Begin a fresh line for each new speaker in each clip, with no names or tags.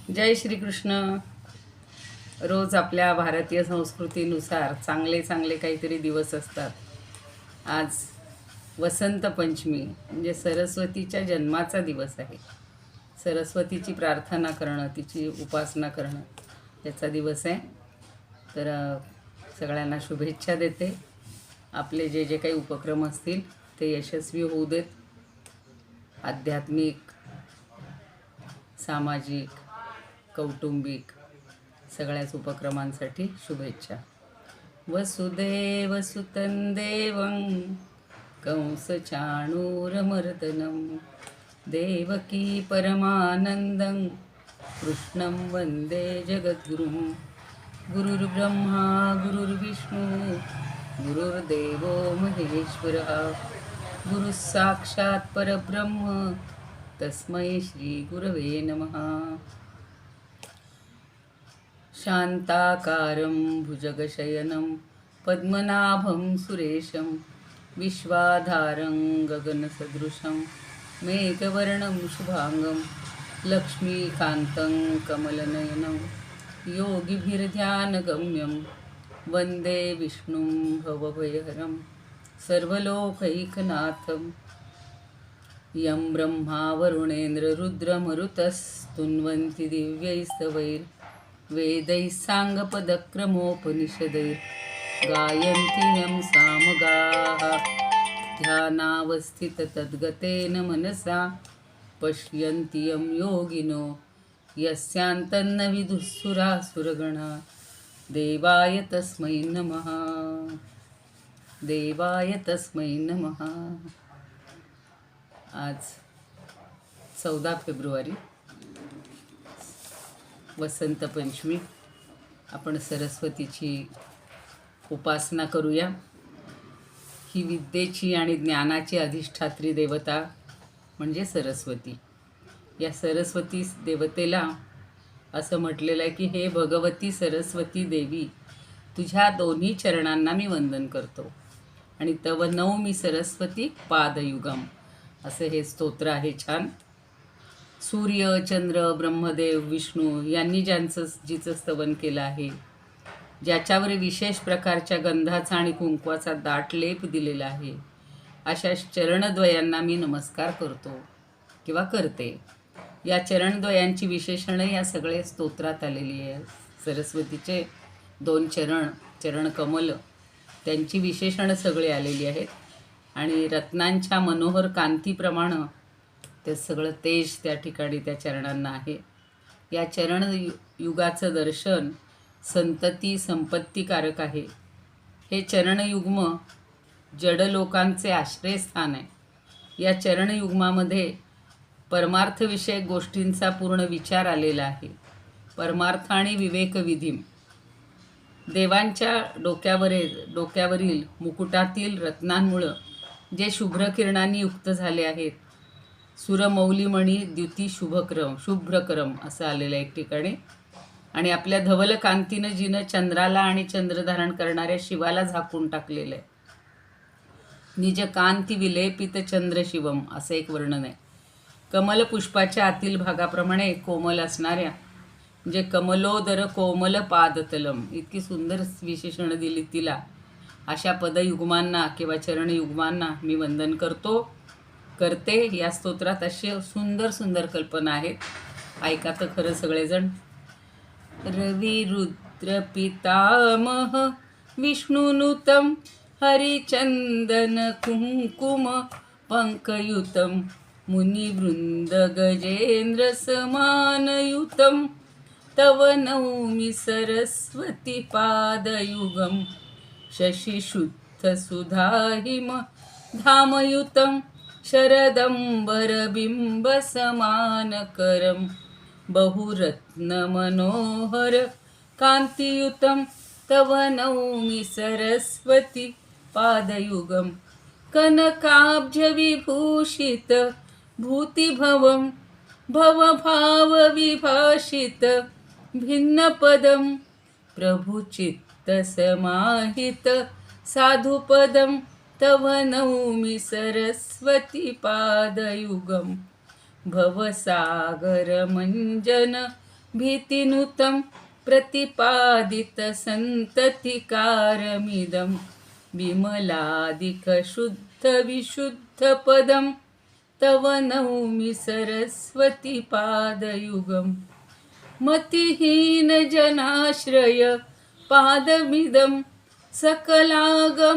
जय श्री कृष्ण. रोज आपल्या भारतीय संस्कृतीनुसार चांगले चांगले काहीतरी दिवस असतात. आज वसंत पंचमी म्हणजे सरस्वतीच्या जन्माचा दिवस आहे. सरस्वतीची प्रार्थना करणं, तिची उपासना करणं याचा दिवस आहे. तर सगळ्यांना शुभेच्छा देते. आपले जे जे काही उपक्रम असतील ते यशस्वी होऊ देत. आध्यात्मिक, सामाजिक, कौटुंबिक सगळ्याच उपक्रमांसाठी शुभेच्छा. वसुदेवसुतं देवं कंसचाणूरमर्दनं देवकी परमानन्दं कृष्णं वन्दे जगद्गुरुं. गुरुर्ब्रह्मा गुरुर्विष्णू गुरुर्देवो महेश्वरः गुरुः साक्षात् परब्रह्म तस्मै श्रीगुरवे नमः. शान्ताकारं भुजगशयनं पद्मनाभं सुरेशं विश्वाधारं गगनसदृशं मेघवर्णं शुभांगं लक्ष्मीकान्तं कमलनयनं योगिभिर्ध्यानगम्यं वन्दे विष्णुं भवभयहरं सर्वलोकैकनाथं. यं ब्रह्मा वरुणेन्द्ररुद्रमरुतस्तुन्वन्ति दिव्यैस्तवैर्वेदैः साङ्गपदक्रमोपनिषदैर्गायन्ति यं सामगाः. ध्यानावस्थिततद्गतेन मनसा पश्यन्ति यं योगिनो यस्यान्तन्न विदुःसुरासुरगणा. देवाय तस्मै नमः. देवाय तस्मै नमः. आज 14 फेब्रुवारी वसंत पंचमी. आपण सरस्वतीची उपासना करूया. ही विद्येची आणि ज्ञानाची अधिष्ठात्री देवता म्हणजे सरस्वती. या सरस्वती देवतेला असं म्हटलेलं आहे की हे भगवती सरस्वती देवी, तुझ्या दोन्ही चरणांना मी वंदन करतो आणि तव नवमी सरस्वती पादयुगम असं हे स्तोत्र आहे. छान. सूर्य, चंद्र, ब्रह्मदेव, विष्णू यांनी जिचं स्तवन केलं आहे, ज्याच्यावर विशेष प्रकारच्या गंधाचा आणि कुंकवाचा दाट लेप दिलेला आहे, अशा चरणद्वयांना मी नमस्कार करतो किंवा करते. या चरणद्वयांची विशेषणं या सगळे स्तोत्रात आलेली आहे. सरस्वतीचे 2 चरण कमल, त्यांची विशेषणं सगळे आलेली आहेत आणि रत्नांच्या मनोहर कांतीप्रमाणे ते सगळं तेज त्या ठिकाणी त्या चरणांना आहे. या चरण युगाचं दर्शन संतती संपत्तीकारक आहे. हे चरणयुग्म जड लोकांचे आश्रयस्थान आहे. या चरणयुग्मामध्ये परमार्थविषयक गोष्टींचा पूर्ण विचार आलेला आहे. परमार्थ आणि विवेकविधी. देवांच्या डोक्यावरील मुकुटातील रत्नांमुळं जे शुभ्र किरणांनी युक्त झाले आहेत, सुरमौलिमणी द्युती शुभ्रकरम असं आलेलं आहे एक ठिकाणी. आणि आपल्या धवल कांतीनं जिनं चंद्राला आणि चंद्रधारण करणाऱ्या शिवाला झाकून टाकलेलं आहे. निज कांती विलेपित चंद्रशिवम असं एक वर्णन आहे. कमल पुष्पाच्या आतील भागाप्रमाणे कोमल असणाऱ्या म्हणजे कमलोदर कोमल पादतलम इतकी सुंदर विशेषणं दिली तिला. अशा पदयुग्मांना किंवा चरणयुग्मांना मी वंदन करते. या स्तोत्रात असे सुंदर सुंदर कल्पना आहेत. ऐका तर खरं सगळेजण. रवी रुद्र पितामह विष्णुनुतम हरिचंदन कुंकुम पंकयुतम मुनिवृंद गजेंद्र समानयुतम तव नौमि सरस्वती पादयुगम शशिशुद्ध सुधाहिम धामयुतं शरदंबरबिंब समानकरं बहुरत्न मनोहर कांतियुतं तव नौमि सरस्वती पादयुगम कनकाब्ज विभूषित भूतिभवं भवभाव विभाषित भिन्नपदं प्रभुचित्त समाहित साधुपदं तव नौमि सरस्वती पादयुगम भवसागर मंजन भीतिनुतं प्रतिपादितसन्ततिकारमिदं विमलादिकशुद्धविशुद्धपदं तव नौमि सरस्वतीपादयुगम् मतिहीनजनाश्रय पादमिदं सकलागमभाषित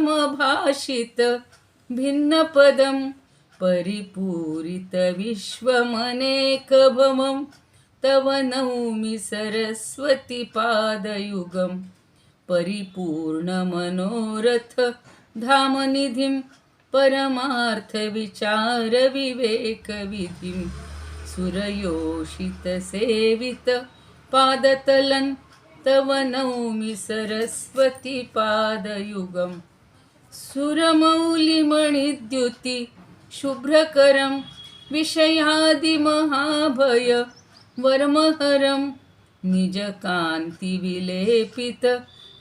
भिन्नपदं परिपूरितविश्वमनेकभवं तव नौमि सरस्वतीपादयुगं परिपूर्णमनोरथ धामनिधिं परमार्थविचारविवेकविधिं सुरयोषितसेवित पादतलं तव नौमि सरस्वतीपादयुगं सुरमौलिमणिद्युति शुभ्रकरं विषयादिमहाभय वर्महरं निजकान्तिविलेपित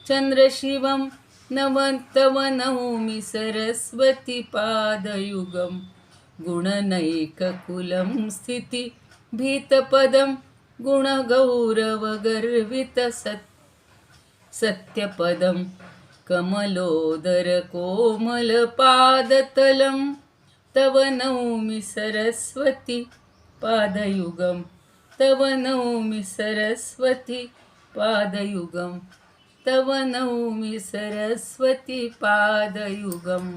चन्द्रशिवं तव नौमि सरस्वतीपादयुगं गुणनैककुलं स्थितिभीतपदं गुणगौरवगर्वितसत्यपदं कमलोदरकोमलपादतलं तव नौमि सरस्वतीपादयुगं तव नौमि सरस्वतीपादयुगं तव नौमि सरस्वतीपादयुगम्.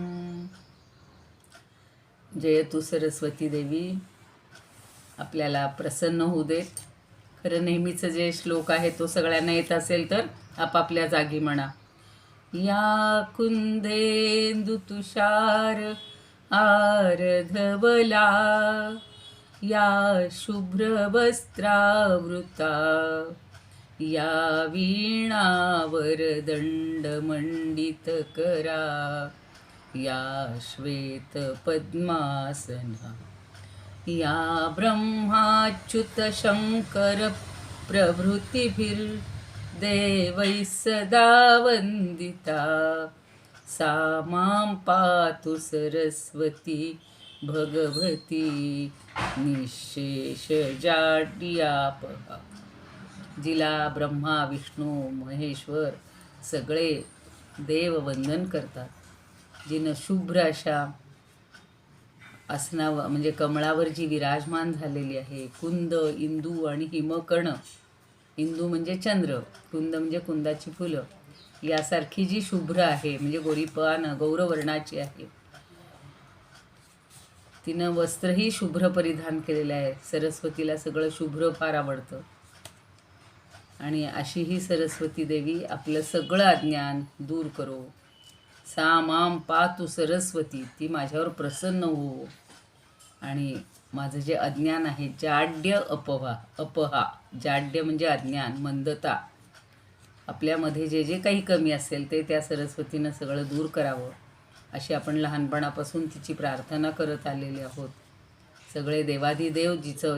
जय तू सरस्वती देवी, आपल्याला प्रसन्न होऊ देत. खरं नेहमीचं जे श्लोक आहे तो सगळ्यांना येत असेल तर आपापल्या जागी म्हणा. या कुंदेंदु तुषार आरधवला या शुभ्रवस्त्रावृता या वीणावरदण्डमण्डितकरा या श्वेतपद्मासना या ब्रह्माच्युतशङ्कर प्रभृतिभिर्देवैः सदा वन्दिता सा मां पातु सरस्वती भगवती निःशेषजाड्यापहा. जिला ब्रह्मा विष्णू महेश्वर सगळे देव वंदन करतात, जिनं शुभ्र अशा आसनावर म्हणजे कमळावर जी विराजमान झालेली आहे. कुंद, इंदू आणि हिमकर्ण. इंदू म्हणजे चंद्र, कुंद म्हणजे कुंदाची फुलं, यासारखी जी शुभ्र आहे म्हणजे गोरीपान गौरवर्णाची आहे. तिनं वस्त्रही शुभ्र परिधान केलेलं आहे. सरस्वतीला सगळं शुभ्र फार आवडतं. आणि अशी ही सरस्वती देवी आपलं सगळं अज्ञान दूर करो. सा मां पातु सरस्वती, ती माझ्यावर प्रसन्न हो आणि माझं जे अज्ञान आहे जाड्य अपहा. जाड्य म्हणजे अज्ञान, मंदता. आपल्यामध्ये जे जे काही कमी असेल ते त्या सरस्वतीनं सगळं दूर करावं, अशी आपण लहानपणापासून तिची प्रार्थना करत आलेले आहोत. सगळे देवाधिदेव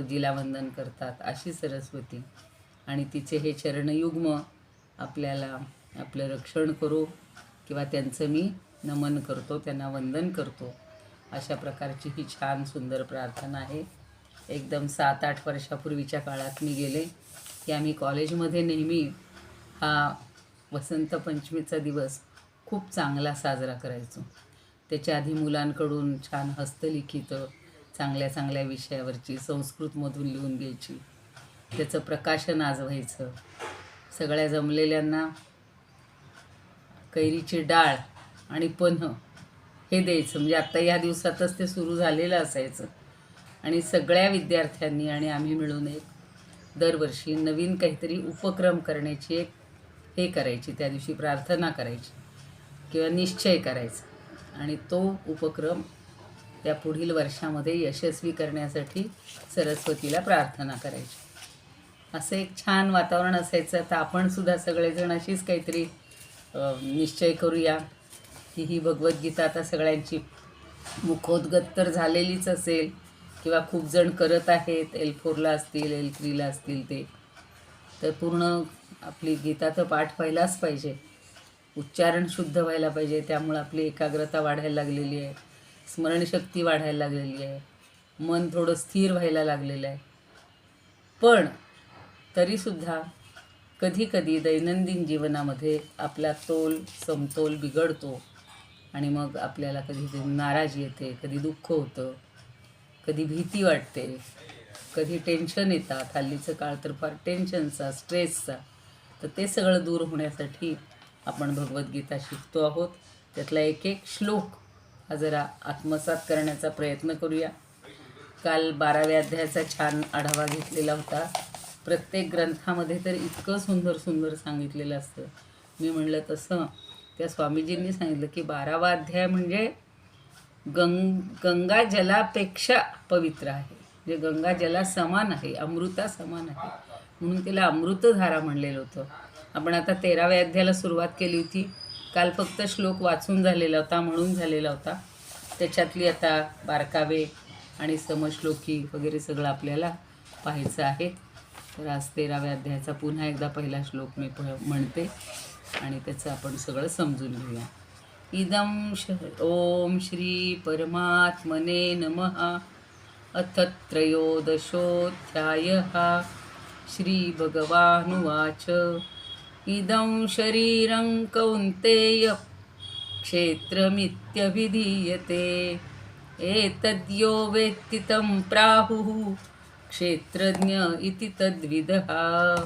जिला वंदन करतात अशी सरस्वती. आणि तिचे हे चरणयुग्म आपल्याला आपलं रक्षण करो किंवा त्यांचं मी नमन करतो, त्यांना वंदन करतो. अशा प्रकारची ही छान सुंदर प्रार्थना आहे. एकदम 7-8 वर्षापूर्वीच्या काळात मी गेले की आम्ही कॉलेजमध्ये नेहमी हा वसंत पंचमीचा दिवस खूप चांगला साजरा करायचो. त्याच्या आधी मुलांकडून छान हस्तलिखित चांगल्या चांगल्या विषयावरची संस्कृतमधून लिहून घ्यायची, त्याचं प्रकाशन आज व्हायचं. सगळ्या जमलेल्यांना कैरीची डाळ आणि पन्ह हे द्यायचं. म्हणजे आत्ता ह्या दिवसातच ते सुरू झालेलं असायचं. आणि सगळ्या विद्यार्थ्यांनी आणि आम्ही मिळून एक दरवर्षी नवीन काहीतरी उपक्रम करण्याची एक हे करायची. त्या दिवशी प्रार्थना करायची किंवा निश्चय करायचा आणि तो उपक्रम त्या पुढील वर्षामध्ये यशस्वी करण्यासाठी सरस्वतीला प्रार्थना करायची. असं एक छान वातावरण असायचं. तर आपण सुद्धा सगळेजण अशीच काहीतरी निश्चय करूया की ही भगवद्गीता आता सगळ्यांची मुखोद्गत तर झालेलीच असेल किंवा खूप जण करत आहेत. L4ला असतील, L3ला असतील ते. तर पूर्ण आपली गीता तर पाठ व्हायलाच पाहिजे, उच्चारण शुद्ध व्हायला पाहिजे. त्यामुळं आपली एकाग्रता वाढायला लागलेली आहे, स्मरणशक्ती वाढायला लागलेली आहे, मन थोडं स्थिर व्हायला लागलेलं आहे. पण तरीसुद्धा कधीकधी दैनंदिन जीवनामध्ये आपला समतोल बिघडतो आणि मग आपल्याला कधी नाराजी येते, कधी दुःख होतं, कधी भीती वाटते, कधी टेन्शन येतात. हल्लीचं काळ तर फार टेन्शनचा, स्ट्रेसचा. तर ते सगळं दूर होण्यासाठी आपण भगवद्गीता शिकतो आहोत. त्यातला एक एक श्लोक हा जरा आत्मसात करण्याचा प्रयत्न करूया. काल 12व्या अध्यायाचा छान आढावा घेतलेला होता. प्रत्येक ग्रंथामध्ये तर इतकं सुंदर सुंदर सांगितलेलं असतं. मी म्हणलं तसं त्या स्वामीजींनी सांगितलं की 12वा अध्याय म्हणजे गंगा जलापेक्षा पवित्र आहे, म्हणजे गंगा जला समान आहे, अमृता समान आहे, म्हणून तिला अमृतधारा म्हणलेलं होतं. आपण आता 13व्या अध्यायाला सुरुवात केली होती. काल फक्त श्लोक वाचून झालेला होता, म्हणून झालेला होता. त्याच्यातली आता बारकावे आणि समश्लोकी वगैरे सगळं आपल्याला पाहायचं आहे. तर आज 13व्या अध्यायाचा पुन्हा एकदा पहिला श्लोक मी म्हणते आणि त्याचं आपण सगळं समजून घेऊया. ओम श्री परमात्मने नमः. अथ त्रयोदशोऽध्यायः. श्रीभगवानुवाच इदं शरीरं कौन्तेय क्षेत्रमित्यभिधीयते एतद्यो वेत्ति तं प्राहुः क्षेत्रज्ञ इति तद्विदः.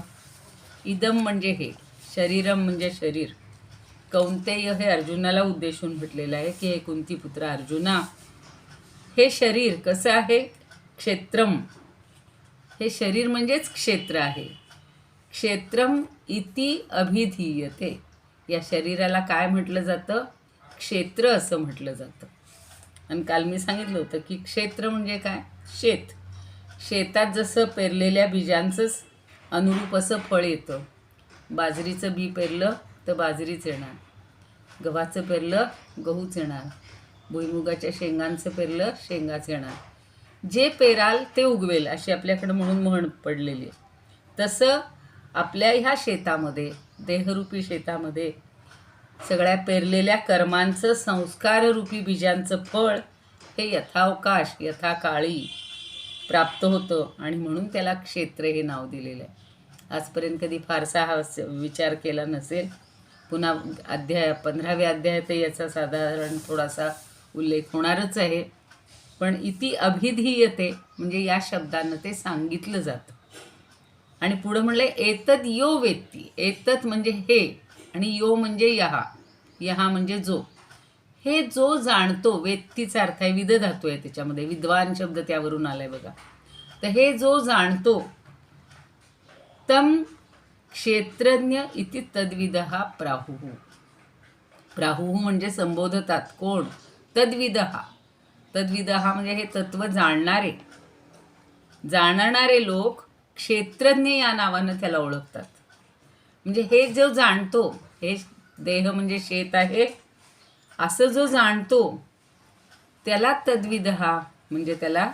इदम म्हणजे हे, शरीरम म्हणजे शरीर. कौंतेय हे अर्जुनाला उद्देशून म्हटलेलं आहे की हे कुंतीपुत्र अर्जुना, हे शरीर कसं आहे? क्षेत्रम, हे शरीर म्हणजेच क्षेत्र आहे. क्षेत्रम इति अभिधीयते, या शरीराला काय म्हटलं जातं? क्षेत्र असं म्हटलं जातं. आणि काल मी सांगितलं होतं की क्षेत्र म्हणजे काय? शेत. शेतात जसं पेरलेल्या बीजांचंच अनुरूप असं फळ येतं. बाजरीचं बी पेरलं तर बाजरीच येणार, गव्हाचं पेरलं गहूच येणार, भुईमुगाच्या शेंगांचं पेरलं शेंगाच येणार. जे पेराल ते उगवेल अशी आपल्याकडं म्हणून म्हण पडलेली आहे. तसं आपल्या ह्या शेतामध्ये, देहरूपी शेतामध्ये सगळ्या पेरलेल्या कर्मांचं संस्काररूपी बीजांचं फळ हे यथावकाश, यथाकाळी प्राप्त होतं आणि म्हणून त्याला क्षेत्र हे नाव दिलेलं आहे. आजपर्यंत कधी फारसा हा विचार केला नसेल. पुन्हा 15व्या अध्यायात याचा साधारण थोडासा उल्लेख होणारच आहे. पण इति अभिधीयते म्हणजे या शब्दानं ते सांगितलं जातं. आणि पुढं म्हणलं एतद यो वेत्ती. एतत म्हणजे हे आणि यो म्हणजे यहा. यहा म्हणजे जो. हे जो जाणतो, वेत्तीचा अर्थ आहे, विद धातू आहे त्याच्यामध्ये, विद्वान शब्द त्यावरून आलाय बघा. तर हे जो जाणतो तम क्षेत्रज्ञ इति तद्विदः प्राहुः. प्राहुः म्हणजे संबोधतात. कोण? तद्विदः. तद्विदः म्हणजे हे तत्व जाणणारे, जाणणारे लोक क्षेत्रज्ञ या नावानं त्याला ओळखतात. म्हणजे हे जो जाणतो, हे देह म्हणजे शेत आहे असं जो जाणतो त्याला तद्विदः म्हणजे त्याला,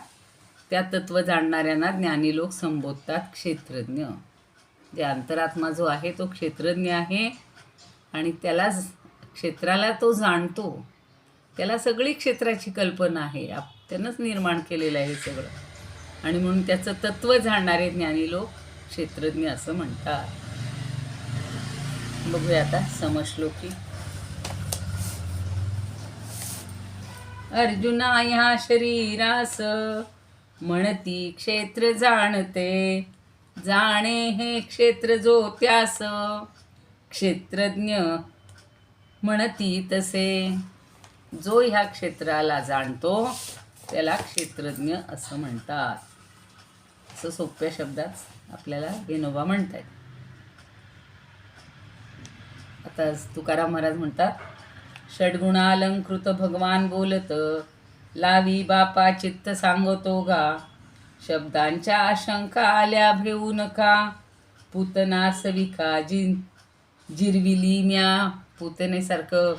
त्या तत्व जाणणाऱ्यांना ज्ञानी लोक संबोधतात क्षेत्रज्ञ. जे अंतरात्मा जो आहे तो क्षेत्रज्ञ आहे आणि त्याला, क्षेत्राला तो जाणतो, त्याला सगळी क्षेत्राची कल्पना आहे, त्यानंच निर्माण केलेलं आहे सगळं. आणि म्हणून त्याचं तत्व जाणणारे ज्ञानी लोक क्षेत्रज्ञ असं म्हणतात. बघूया आता समश्लोकी. अर्जुना ह्या शरीरास म्हणती क्षेत्र जाणते, जाणे हे क्षेत्र जो त्यास क्षेत्रज्ञ म्हणती तसे. जो ह्या क्षेत्राला जाणतो त्याला क्षेत्रज्ञ असं म्हणतात. असं सोप्या शब्दात आपल्याला विनोबा म्हणतात. आता तुकाराम महाराज म्हणतात, षड्गुणालंकृत भगवान बोलत, लावी बापा चित्त सांगतो गा. शब्दांच्या आशंका आल्या भेऊ नका, पूतना सविका जिरविली म्या. पूतनेसारखं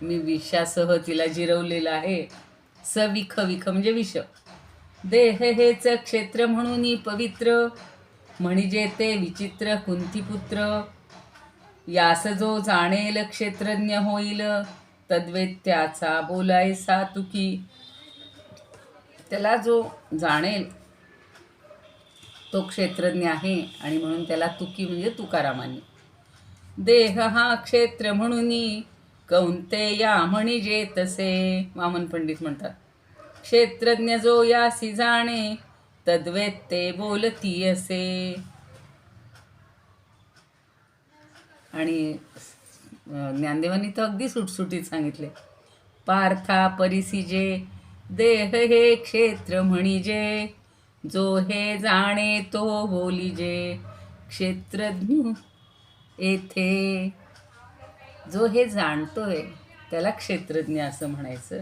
मी विषासह तिला जिरवलेलं आहे. सविख, विख म्हणजे विष. देह हेच क्षेत्र म्हणून पवित्र, म्हणजे ते विचित्र कुंतीपुत्र. यास जो जाणेल क्षेत्रज्ञ होईल, तद्वेत्याचा बोलायसा तुकी. त्याला जो जाणेल तो क्षेत्रज्ञ आहे आणि म्हणून त्याला तुकी म्हणजे तुकारामानी. देह हा क्षेत्र म्हणूनी कौंतेया म्हणिजे तसे, वामन पंडित म्हणतात. क्षेत्रज्ञ जो यासी जाणे तद्वेत्ते बोलती असे. आणि ज्ञानदेवांनी तर अगदी सुटसुटीत सांगितले. पार्था परिसिजे देह हे क्षेत्र म्हणिजे, जो हे जाणे तो बोलिजे. क्षेत्रज्ञ येथे जो हे जाणतोय त्याला क्षेत्रज्ञ असं म्हणायचं.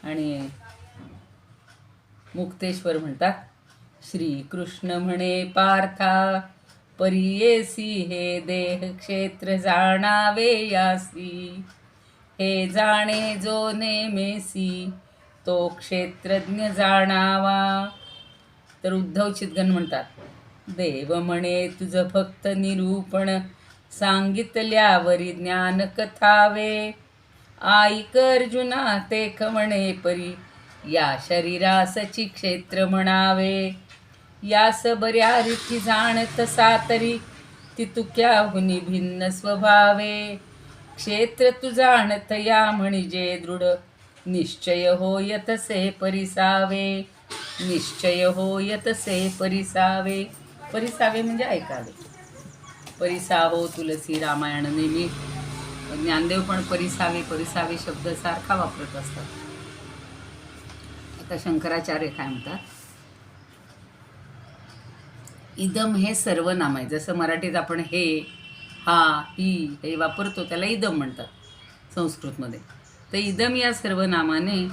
आणि मुक्तेश्वर म्हणतात, श्रीकृष्ण म्हणे पार्था परियेसी हे देह क्षेत्र जाणावे यासी. हे जाणे जो नेमेसी तो क्षेत्रज्ञ जाणावा. तर उद्धव चितगण म्हणतात, देव म्हणे तुझं फक्त निरूपण सांगितल्यावरी ज्ञान कथावे. ऐक अर्जुना ते म्हणे परी या शरीरासची क्षेत्र म्हणावे. यास बऱ्या रीती जाणत सातरी ती तुक्याहुनी भिन्न स्वभावे. क्षेत्र तू जाणत या म्हणजे दृढ निश्चय होय तसे परिसावे. निश्चय होय तसे परिसावे. परिसावे म्हणजे ऐकावे. परिसाहो तुलसी रामायण नेहमी ज्ञानदेव पण परिसावे परिसावे शब्द सारखा वापरत असतात. आता शंकराचार्य काय म्हणतात, इदम हे सर्वनाम आहे. जसं मराठीत आपण हे, हा, ही हे वापरतो त्याला इदम म्हणतात संस्कृतमध्ये. तर इदम या सर्वनामाने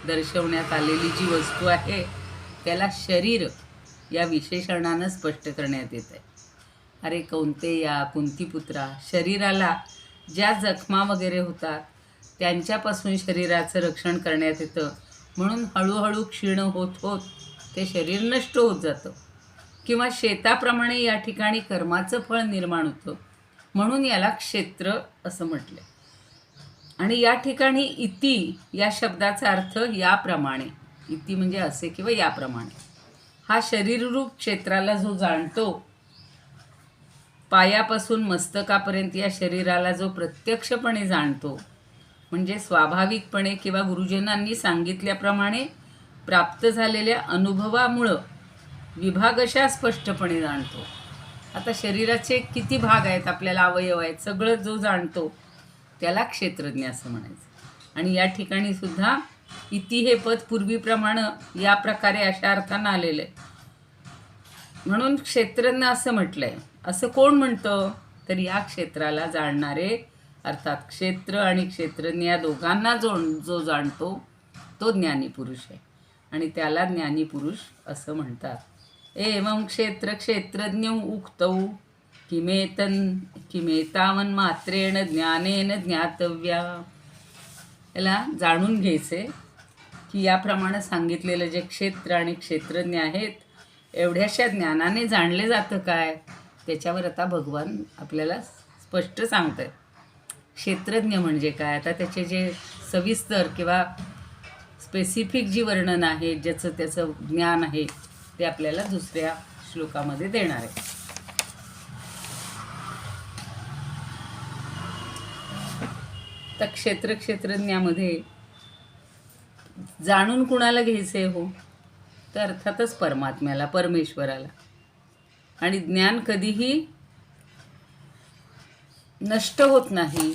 दर्शवण्यात आलेली जी वस्तू आहे त्याला शरीर या विशेषणानं स्पष्ट करण्यात येत आहे. अरे कौंतेया कुंतीपुत्रा, शरीराला ज्या जखमा वगैरे होतात त्यांच्यापासून शरीराचं रक्षण करण्यात येतं. म्हणून हळूहळू क्षीण होत होत ते शरीर नष्ट होत जातं. किंवा शेताप्रमाणे या ठिकाणी कर्माचं फळ निर्माण होतं, म्हणून याला क्षेत्र असं म्हटलं. आणि या ठिकाणी इति या शब्दाचा अर्थ याप्रमाणे, इति म्हणजे असे किंवा याप्रमाणे. हा शरीररूप क्षेत्राला जो जाणतो, पायापासून मस्तकापर्यंत या शरीराला जो प्रत्यक्षपणे जाणतो, म्हणजे स्वाभाविकपणे किंवा गुरुजनांनी सांगितल्याप्रमाणे प्राप्त झालेल्या अनुभवामुळं विभागशा स्पष्टपणे जाणतो. आता शरीराचे किती भाग आहेत, आपल्याला अवयव आहेत, सगळं जो जाणतो त्याला क्षेत्रज्ञ असं म्हणायचं. आणि या ठिकाणी सुद्धा इति हे पद पूर्वीप्रमाणे या प्रकारे अशा अर्थानं आलेलं आहे, म्हणून क्षेत्रज्ञ असं म्हटलंय. असं कोण म्हणतं, तर या क्षेत्राला जाणणारे, अर्थात क्षेत्र आणि क्षेत्रज्ञ या दोघांना जो जाणतो तो ज्ञानी पुरुष आहे. आणि त्याला ज्ञानी पुरुष असं म्हणतात. एवं क्षेत्र क्षेत्रज्ञ उक्तौ किमेतावन मात्रेण ज्ञानेन ज्ञातव्या. याला जाणून घ्यायचे की याप्रमाणे सांगितलेलं जे क्षेत्र आणि क्षेत्रज्ञ आहेत एवढ्याशा ज्ञानाने जाणले जातं काय, त्याच्यावर आता भगवान आपल्याला स्पष्ट सांगत आहेत. क्षेत्रज्ञ म्हणजे काय, आता त्याचे जे सविस्तर किंवा स्पेसिफिक जी वर्णन आहे, ज्याचं त्याचं ज्ञान आहे ते आपल्याला दुसऱ्या श्लोकामध्ये देणार आहे. तर क्षेत्रज्ञामध्ये जाणून कुणाला घ्यायचे हो, तर अर्थातच परमात्म्याला, परमेश्वराला. आणि ज्ञान कधीही नष्ट होत नाही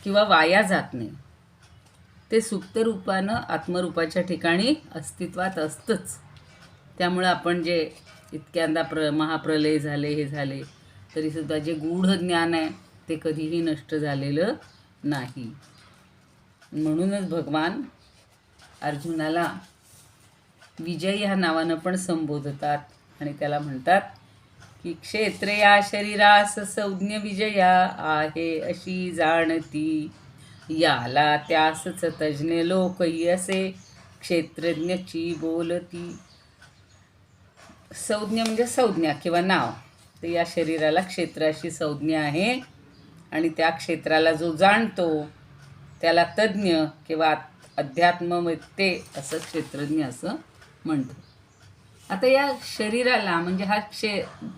किंवा वाया जात नाही. ते सुप्त रूपानं आत्मरूपाच्या ठिकाणी अस्तित्वात असतंच. त्यामुळं आपण जे इतक्यांदा महाप्रलय झाले, हे झाले, तरीसुद्धा जे गूढ ज्ञान आहे ते कधीही नष्ट झालेलं नाही. म्हणूनच भगवान अर्जुनाला विजय ह्या नावानं पण संबोधतात आणि त्याला म्हणतात की क्षेत्र या शरीरास संज्ञ विजया आहे अशी जाणती. याला त्यासच तज्ज्ञ लोकही असे क्षेत्रज्ञची बोलती. संज्ञा म्हणजे संज्ञा किंवा नाव. तर या शरीराला क्षेत्र अशी संज्ञा आहे आणि त्या क्षेत्राला जो जाणतो त्याला तज्ज्ञ किंवा अध्यात्मते असं क्षेत्रज्ञ असं म्हणतो. आता या शरीराला म्हणजे हा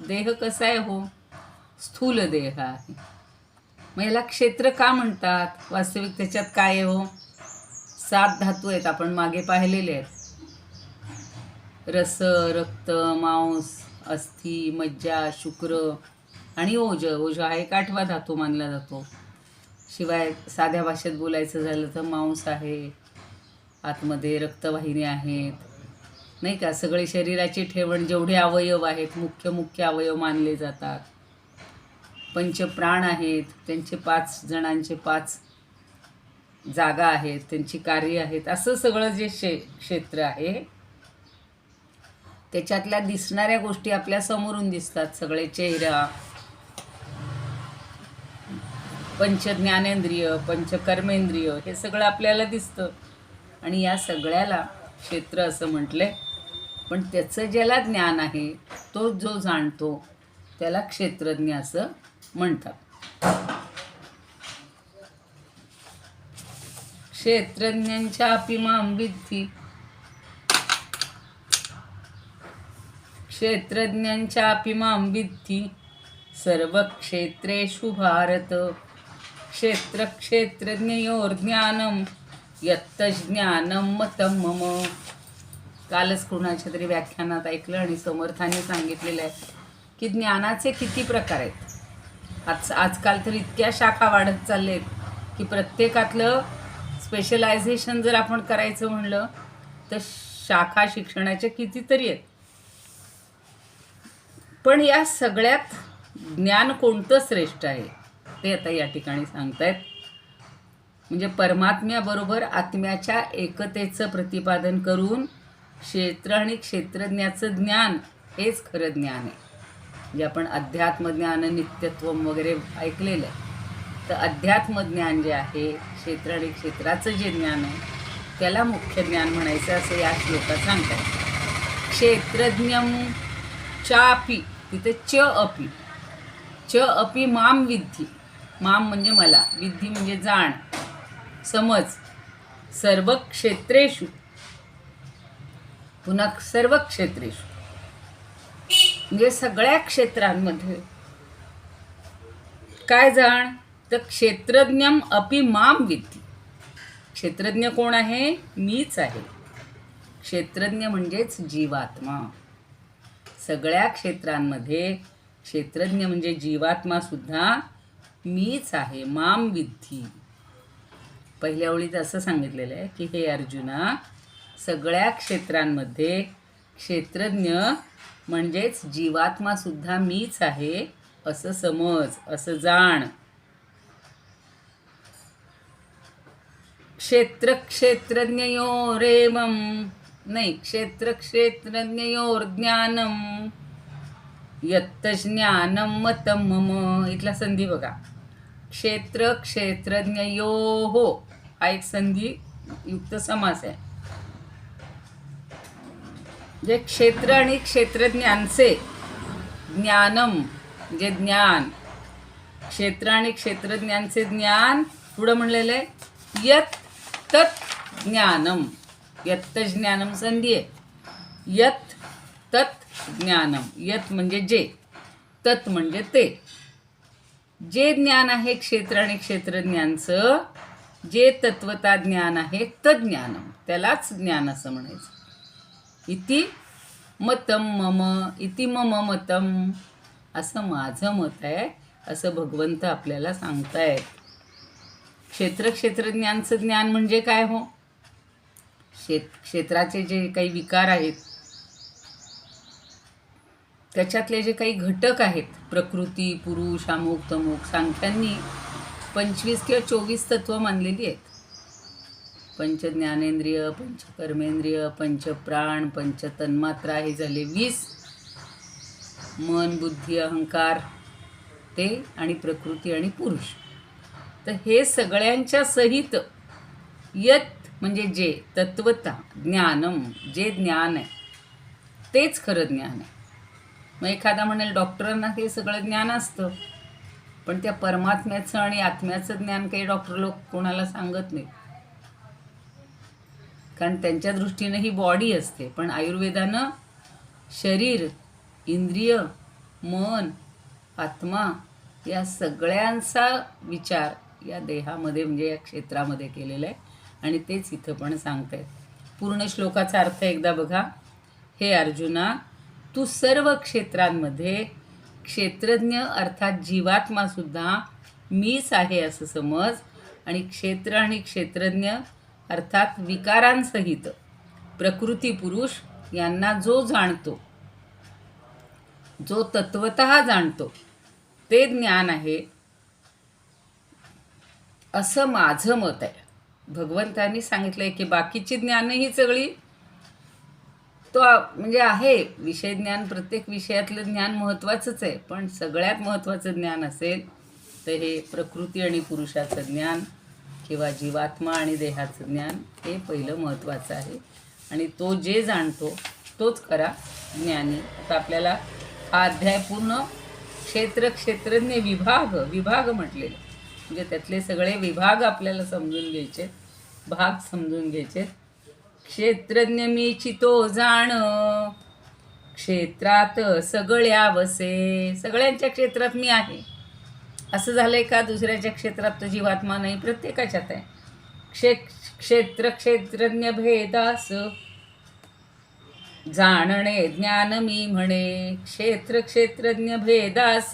देह कसा आहे हो, स्थूल देह आहे. मग याला क्षेत्र का म्हणतात? वास्तविक त्याच्यात काय आहे हो? 7 धातू आहेत, आपण मागे पाहिलेले आहेत. रस, रक्त, मांस, अस्थि, मज्जा, शुक्र आणि ओज. ओज हा एक 8वा धातू मानला जातो. शिवाय साध्या भाषेत बोलायचं झालं तर मांस आहे, आतमध्ये रक्तवाहिनी आहेत, नाही का. सगळे शरीराची ठेवण जेवढे अवयव आहेत, मुख्य अवयव मानले जातात. पंचप्राण आहेत, त्यांचे 5 जणांचे 5 जागा आहेत, त्यांची कार्य आहेत. असं सगळं जे क्षेत्र आहे त्याच्यातल्या दिसणाऱ्या गोष्टी आपल्या समोरून दिसतात. सगळे चेहरा, पंच ज्ञानेंद्रिय, पंच कर्मेंद्रिय, हे सगळं आपल्याला दिसतं आणि या सगळ्याला क्षेत्र असं म्हटलंय. पण त्याचं ज्याला ज्ञान आहे, तो जो जाणतो त्याला क्षेत्रज्ञ असं म्हणतात. क्षेत्रज्ञांच्या अपि मां विद्धि, क्षेत्रज्ञांच्या अपि मां विद्धि सर्व क्षेत्रेषु भारत. क्षेत्र क्षेत्रज्ञयोर्ज्ञानम यत्तज्ज्ञानम मतं मम. कालच कुणाच्या तरी व्याख्यानात ऐकलं आणि समर्थाने सांगितलेलं आहे की ज्ञानाचे किती प्रकार आहेत. आजकाल तर इतक्या शाखा वाढत चालले आहेत की प्रत्येकातलं स्पेशलायझेशन जर आपण करायचं म्हणलं तर शाखा शिक्षणाच्या कितीतरी आहेत. पण या सगळ्यात ज्ञान कोणतं श्रेष्ठ आहे ते आता या ठिकाणी सांगतायत. म्हणजे परमात्म्याबरोबर आत्म्याच्या एकतेचं प्रतिपादन करून क्षेत्र आणि क्षेत्रज्ञाचं ज्ञान हेच खरं ज्ञान आहे. म्हणजे आपण अध्यात्मज्ञान, नित्यत्वम वगैरे ऐकलेलं आहे. तर अध्यात्मज्ञान जे आहे, क्षेत्र आणि क्षेत्राचं जे ज्ञान आहे त्याला मुख्य ज्ञान म्हणायचं असं या श्लोकात सांगतात. क्षेत्रज्ञम चापि, तिथे च अपि माम विद्धि. माम म्हणजे मला, विद्धि म्हणजे जाण, समज. सर्व क्षेत्रेषु, पुन्हा सर्व क्षेत्रेषु म्हणजे सगळ्या क्षेत्रांमध्ये काय जाण, तर क्षेत्रज्ञम अपि माम विद्धि. क्षेत्रज्ञ कोण आहे? मीच आहे. क्षेत्रज्ञ म्हणजेच जीवात्मा. सगळ्या क्षेत्रांमध्ये क्षेत्रज्ञ म्हणजे जीवात्मा सुद्धा मीच आहे. माम विद्धि. पहिल्या ओळीत असं सांगितलेलं आहे की हे अर्जुना, सगळ्या क्षेत्रांमध्ये क्षेत्रज्ञ म्हणजेच जीवात्मा सुद्धा मीच आहे असं समज, असं जाण. क्षेत्र क्षेत्रज्ञयोरेवम, नाही, क्षेत्र क्षेत्रज्ञयोर्ज्ञानम यत्तज्ज्ञानम मतं मम. इथला संधी बघा, क्षेत्र क्षेत्रज्ञयोः हा एक संधी युक्त समास आहे. जे क्षेत्र आणि क्षेत्रज्ञांचे ज्ञानम म्हणजे ज्ञान, क्षेत्र आणि क्षेत्रज्ञांचे ज्ञान पुढं म्हणलेलं आहे यत तत् ज्ञानम. यत्त ज्ञानम संधी आहे. यत तत् ज्ञानम. यत म्हणजे जे, तत् म्हणजे ते. जे ज्ञान आहे क्षेत्र आणि क्षेत्रज्ञांचं, जे तत्वता ज्ञान आहे तज्ज्ञानम, त्यालाच ज्ञान असं म्हणायचं. इति मतं मम, इति मम मतं, असं माझं मत आहे असं भगवंत आपल्याला सांगतायत. क्षेत्र क्षेत्रज्ञांचं ज्ञान म्हणजे काय हो? क्षेत्राचे जे काही विकार आहेत त्याच्यातले जे काही घटक आहेत, प्रकृती, पुरुष, अमुक तमुक, सांख्यांनी 25 किंवा 24 तत्व मानलेली आहेत. पंच ज्ञानेंद्रिय, पंच कर्मेंद्रिय, पंच प्राण, पंच तन्मात्रा, हे झाले 20. मन, बुद्धी, अहंकार ते आणि प्रकृती आणि पुरुष. तर हे सगळ्यांच्या सहित यत म्हणजे जे, तत्वता, ज्ञानम जे ज्ञान आहे तेच खरं ज्ञान आहे. मग एखादा म्हणेल डॉक्टरांना हे सगळं ज्ञान असतं, पण त्या परमात्म्याचं आणि आत्म्याचं ज्ञान काही डॉक्टर लोक कोणाला सांगत नाही. कारण त्यांच्या दृष्टीनं ही बॉडी असते. पण आयुर्वेदानं शरीर, इंद्रिय, मन, आत्मा या सगळ्यांचा विचार या देहामध्ये म्हणजे या क्षेत्रामध्ये केलेला आहे. आणि तेच इथं पण सांगत आहेत. पूर्ण श्लोकाचा अर्थ एकदा बघा. हे अर्जुना, तू सर्व क्षेत्रांमध्ये क्षेत्रज्ञ अर्थात जीवात्मासुद्धा मीच आहे असं समज. आणि क्षेत्र आणि क्षेत्रज्ञ अर्थात विकारांसहित प्रकृती पुरुष यांना जो जाणतो, जो तत्वतः जाणतो ते ज्ञान आहे असं माझं मत आहे. भगवंतांनी सांगितलंय की बाकीची ज्ञान ही सगळी तो म्हणजे आहे विषय ज्ञान, प्रत्येक विषयातलं ज्ञान महत्त्वाचंच आहे. पण सगळ्यात महत्त्वाचं ज्ञान असेल तर हे प्रकृती आणि पुरुषाचं ज्ञान किंवा जीवात्मा आणि देहाचं ज्ञान हे पहिलं महत्त्वाचं आहे. आणि तो जे जाणतो तोच खरा ज्ञानी. आता आपल्याला हा अध्याय पूर्ण क्षेत्रज्ञ विभाग म्हटलेले, म्हणजे त्यातले सगळे विभाग आपल्याला समजून घ्यायचे, भाग समजून घ्यायचे. क्षेत्रज्ञ मीची तो जाण, क्षेत्रात सगळ्या वसे. सगळ्यांच्या क्षेत्रात मी आहे असं झालंय का? दुसऱ्याच्या क्षेत्रात तो जीवात्मा नाही, प्रत्येकाच्यात आहे. क्षेत्रज्ञ भेदास जाणणे ज्ञान मी म्हणे. क्षेत्रज्ञ भेदास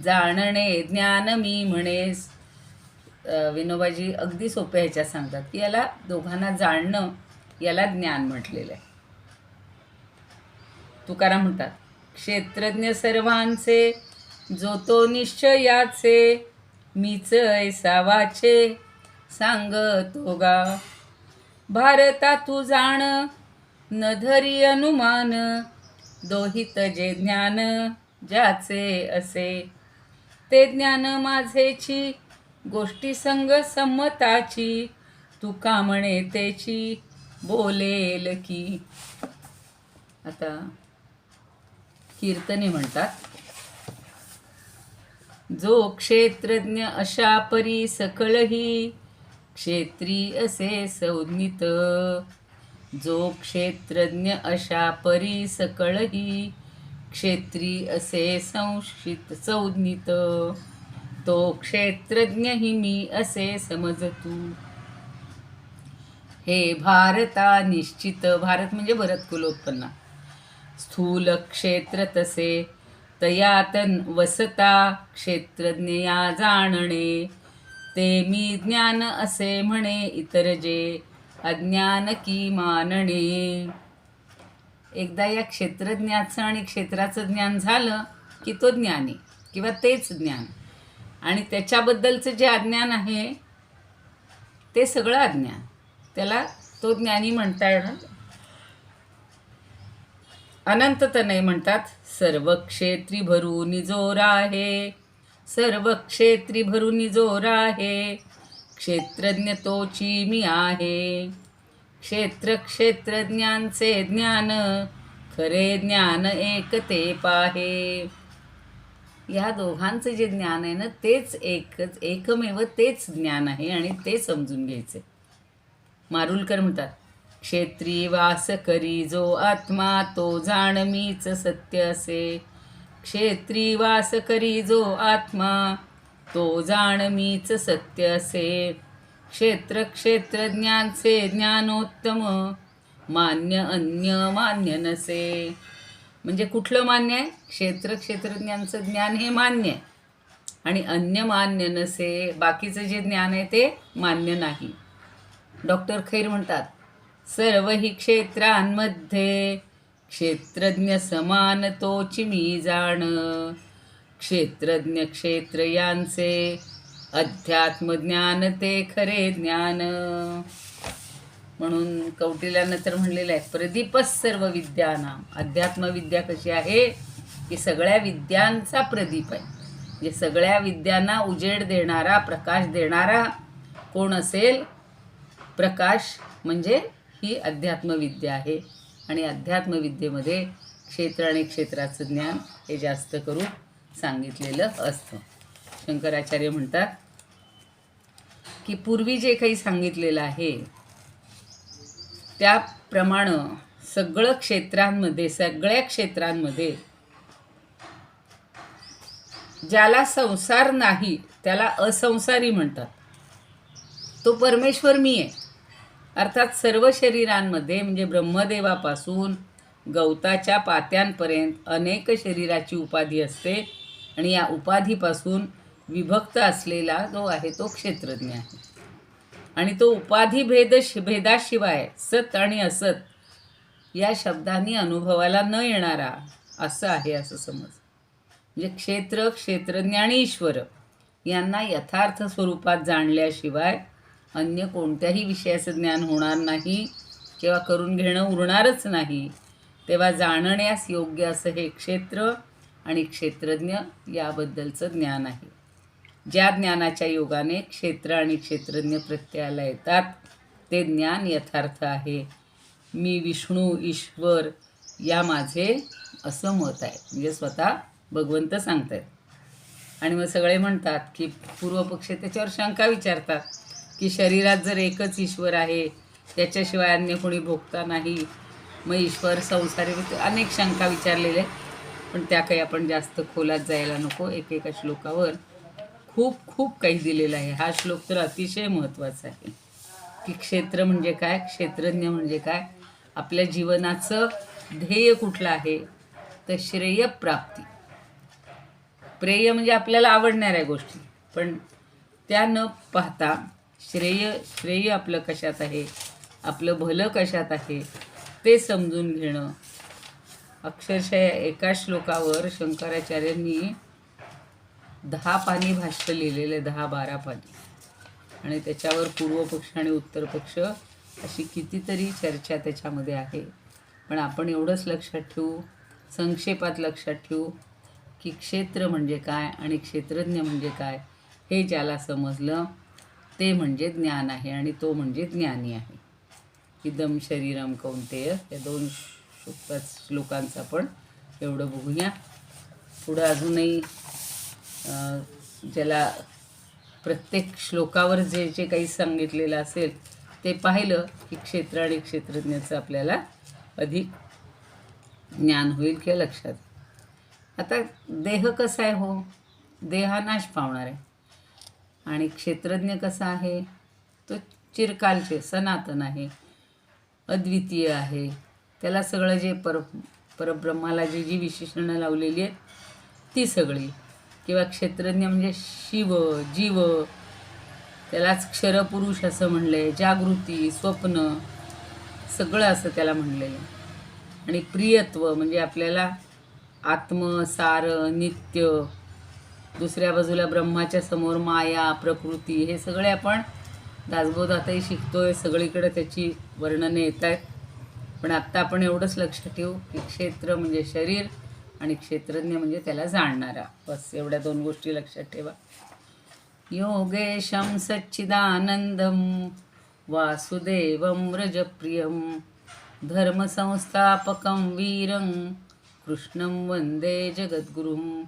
जाणणे ज्ञान मी म्हणेस. विनोबाजी अगदी सोप्या ह्याच्यात सांगतात की याला दोघांना जाणणं याला ज्ञान म्हटलेलं आहे. तुकाराम म्हणतात, क्षेत्रज्ञ सर्वांचे जो तो निश्चयाचे, मीच ऐसा वाचे सांगतो गा. भारता तू जाण न धरी अनुमान, दोहित जे ज्ञान ज्याचे असे. ते ज्ञान माझेची गोष्टी संग संमताची, तुका म्हणे तेची बोलेल की. आता कीर्तने म्हणतात, जो क्षेत्रज्ञ अशा परी सकळही क्षेत्री असे संज्ञित. जो क्षेत्रज्ञ अशा परी सकळही क्षेत्री असे संज्ञित. तो क्षेत्रज्ञ ही मी असे समज तू. हे भारता निश्चित. भारत म्हणजे भरतकुलोत्पन्ना. स्थूल क्षेत्र तसे तयात वसता, क्षेत्रज्ञ या जाणणे. ते मी ज्ञान असे म्हणे इतर जे अज्ञान की मानणे. एकदा या क्षेत्रज्ञाचं आणि क्षेत्राचं ज्ञान झालं की तो ज्ञानी किंवा तेच ज्ञान. आणि त्याच्याबद्दलचं जे अज्ञान आहे ते सगळं अज्ञान, त्याला तो ज्ञानी म्हणता येणार. अनंत तनय म्हणतात, सर्व क्षेत्री भरून जोर आहे. सर्व क्षेत्री भरून जोर आहे. क्षेत्रज्ञ तोची मी आहे. क्षेत्रज्ञांचे ज्ञान खरे ज्ञान एक ते पाहे. या दोघांचं जे ज्ञान आहे ना तेच एकमेव तेच ज्ञान आहे आणि ते समजून घ्यायचे. मारुलकर म्हणतात, क्षेत्री वास करी जो आत्मा, तो जाण मीच सत्य असे. क्षेत्री वास करी जो आत्मा, तो जाण मीच सत्य असे. क्षेत्रज्ञांचे ज्ञानोत्तम, मान्य अन्य मान्य नसे. म्हणजे कुठलं मान्य आहे? क्षेत्रज्ञांचं ज्ञान हे मान्य आहे आणि अन्य मान्य नसे. बाकीचं जे ज्ञान आहे ते मान्य नाही. डॉक्टर खैर म्हणतात, सर्व ही क्षेत्रांमध्ये क्षेत्रज्ञ समान तोची मी जाण. क्षेत्रज्ञ क्षेत्र यांचे अध्यात्मज्ञान ते खरे ज्ञान. म्हणून कौटिल्यानं तर म्हणलेलं आहे, प्रदीपच सर्व विद्यानाम. अध्यात्मविद्या कशी आहे की सगळ्या विद्यांचा प्रदीप आहे. म्हणजे सगळ्या विद्यांना उजेड देणारा, प्रकाश देणारा कोण असेल? प्रकाश म्हणजे ही अध्यात्मविद्या आहे. आणि अध्यात्मविद्येमध्ये क्षेत्र आणि क्षेत्राचं ज्ञान हे जास्त करून सांगितलेलं असतं. शंकराचार्य म्हणतात की पूर्वी जे काही सांगितलेलं आहे त्याप्रमाणे सगळ्या क्षेत्रांमध्ये ज्याला संसार नाही त्याला असंसारी म्हणतात. तो परमेश्वर मी आहे. अर्थात सर्व शरीरांमध्ये म्हणजे ब्रह्मदेवापासून गवताच्या पात्यांपर्यंत अनेक शरीराची उपाधी असते आणि या उपाधीपासून विभक्त असलेला जो आहे तो क्षेत्रज्ञ आहे. आणि तो उपाधी भेदाशिवाय सत आणि असत या शब्दांनी अनुभवाला न येणारा असं आहे, असं समज. म्हणजे क्षेत्र, क्षेत्रज्ञ आणि ईश्वर यांना यथार्थ स्वरूपात जाणल्याशिवाय अन्य कोणत्याही विषयाचं ज्ञान होणार नाही किंवा करून घेणं उरणारच नाही. तेव्हा जाणण्यास योग्य असं हे क्षेत्र आणि क्षेत्रज्ञ याबद्दलचं ज्ञान आहे. ज्या ज्ञानाच्या योगाने क्षेत्र आणि क्षेत्रज्ञ प्रत्ययाला येतात ते ज्ञान यथार्थ आहे. मी विष्णू ईश्वर या माझे असं मत आहे. म्हणजे स्वतः भगवंत सांगतायत. आणि मग सगळे म्हणतात की पूर्वपक्ष त्याच्यावर शंका विचारतात की शरीरात जर एकच ईश्वर आहे, त्याच्याशिवाय अन्य कोणी भोगता नाही, मग ईश्वर संसारी अनेक शंका विचारलेल्या आहेत. पण त्या काही आपण जास्त खोलात जायला नको. एकेका श्लोकावर खूप खूप काही दिलेलं आहे. हा श्लोक तर अतिशय महत्त्वाचा आहे की क्षेत्र म्हणजे काय, क्षेत्रज्ञ म्हणजे काय, आपल्या जीवनाचं ध्येय कुठलं आहे तर श्रेयप्राप्ती. प्रेय म्हणजे आपल्याला आवडणाऱ्या गोष्टी, पण त्या न पाहता श्रेय आपलं कशात आहे, आपलं भलं कशात आहे ते समजून घेणं. अक्षरशः एका श्लोकावर शंकराचार्यांनी 10 पानी भाष्य लिहिलेले, 10-12 पानी. आणि त्याच्यावर पूर्वपक्ष आणि उत्तरपक्ष अशी कितीतरी चर्चा त्याच्यामध्ये आहे. पण आपण एवढंच लक्षात ठेवू, संक्षेपात लक्षात ठेवू की क्षेत्र म्हणजे काय आणि क्षेत्रज्ञ म्हणजे काय हे ज्याला समजलं ते म्हणजे ज्ञान आहे आणि तो म्हणजे ज्ञानी आहे. इदं शरीरम कौंतेय या 2 श्लोकांचं आपण एवढं बघूया. पुढं अजूनही ज्याला प्रत्येक श्लोकावर जे जे काही सांगितलेलं असेल ते पाहिलं की क्षेत्र आणि क्षेत्रज्ञाचं आपल्याला अधिक ज्ञान होईल किंवा लक्षात. आता देह कसा आहे, हो, देह नाश पावणार आहे. आणि क्षेत्रज्ञ कसा आहे, तो चिरकालचे सनातन आहे, अद्वितीय आहे. त्याला सगळं जे परब्रह्माला जी विशेषणं लावलेली आहेत ती सगळी. किंवा क्षेत्रज्ञ म्हणजे शिव, जीव, त्यालाच क्षरपुरुष असं म्हणले, जागृती, स्वप्न सगळं असं त्याला म्हणलेलं. आणि प्रियत्व म्हणजे आपल्याला आत्म, सार, नित्य. दुसऱ्या बाजूला ब्रह्माच्या समोर माया, प्रकृती, हे सगळे आपण दासबोधातही शिकतोय. सगळीकडे त्याची वर्णने येत आहेत. पण आत्ता आपण एवढंच लक्षात ठेवू की क्षेत्र म्हणजे शरीर आणि क्षेत्रज्ञ म्हणजे त्याला जाणणारा. बस एवढ्या 2 गोष्टी लक्षात ठेवा. योगेशं सच्चिदानंदं वासुदेवं व्रजप्रियं धर्मसंस्थापकं वीरं कृष्णं वन्दे जगद्गुरुं.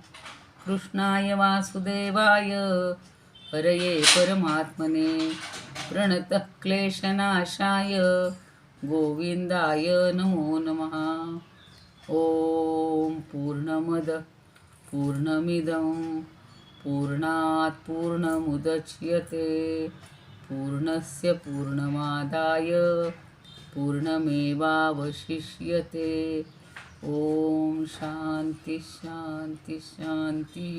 कृष्णाय वासुदेवाय हरये परमात्मने प्रणतः क्लेशनाशाय गोविंदाय नमो नमः. ओम पूर्णमद पूर्णमिदं पूर्णात् पूर्णमुदच्यते पूर्णस्य पूर्णमादाय पूर्णमेवावशिष्यते. ओम शांती शांती शांती.